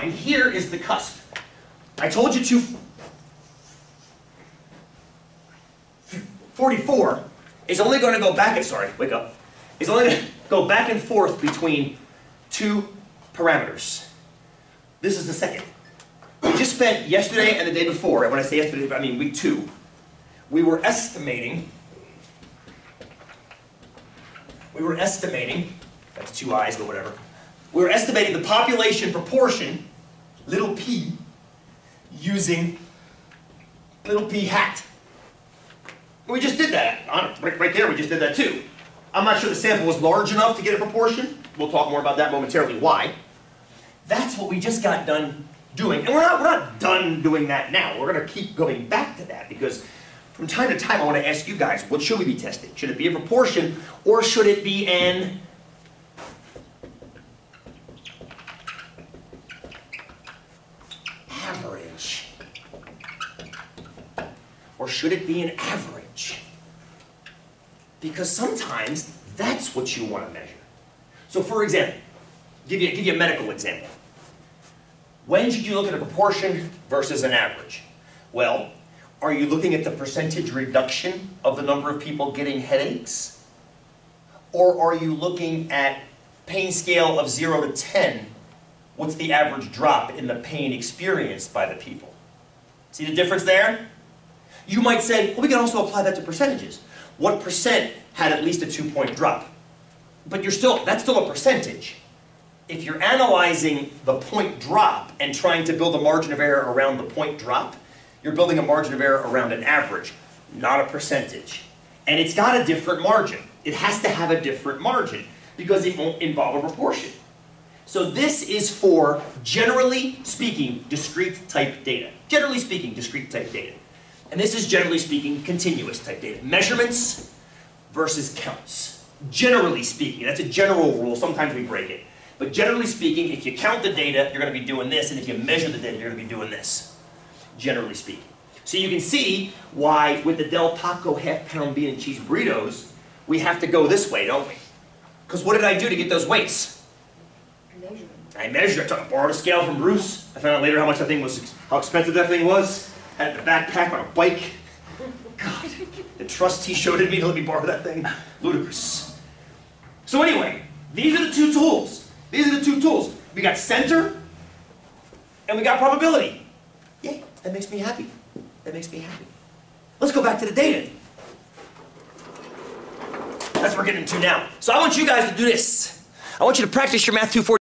And here is the cusp. I told you 244 is only going to go back and, sorry, wake up, is only going to go back and forth between two parameters. This is the second. We just spent yesterday and the day before, and when I say yesterday, I mean week 2, we were estimating, that's 2 I's, but whatever, we were estimating the population proportion, little p, using little p hat. We just did that. Right there, we just did that too. I'm not sure the sample was large enough to get a proportion. We'll talk more about that momentarily, why. That's what we just got done doing. And we're not done doing that now. We're going to keep going back to that because from time to time I want to ask you guys, what should we be testing? Should it be a proportion or should it be an average? Or should it be an average? Because sometimes that's what you want to measure. So for example, give you a medical example. When should you look at a proportion versus an average? Well, are you looking at the percentage reduction of the number of people getting headaches? Or are you looking at pain scale of 0 to 10? What's the average drop in the pain experienced by the people? See the difference there? You might say, well, we can also apply that to percentages. What percent had at least a 2-point drop? But that's still a percentage. If you're analyzing the point drop and trying to build a margin of error around the point drop, you're building a margin of error around an average, not a percentage. And it's got a different margin. It has to have a different margin because it won't involve a proportion. So this is for, generally speaking, discrete type data. Generally speaking, discrete type data. And this is, generally speaking, continuous type data. Measurements versus counts. Generally speaking, that's a general rule. Sometimes we break it. But generally speaking, if you count the data, you're going to be doing this. And if you measure the data, you're going to be doing this. Generally speaking. So you can see why with the Del Taco half-pound bean and cheese burritos, we have to go this way, don't we? Because what did I do to get those weights? I measured. I borrowed a scale from Bruce. I found out later how expensive that thing was. Had it in a backpack on a bike. God, the trust he showed me to let me borrow that thing. Ludicrous. So anyway, these are the two tools. These are the two tools. We got center, and we got probability. Yeah, that makes me happy. That makes me happy. Let's go back to the data. That's what we're getting into now. So I want you guys to do this. I want you to practice your Math 240.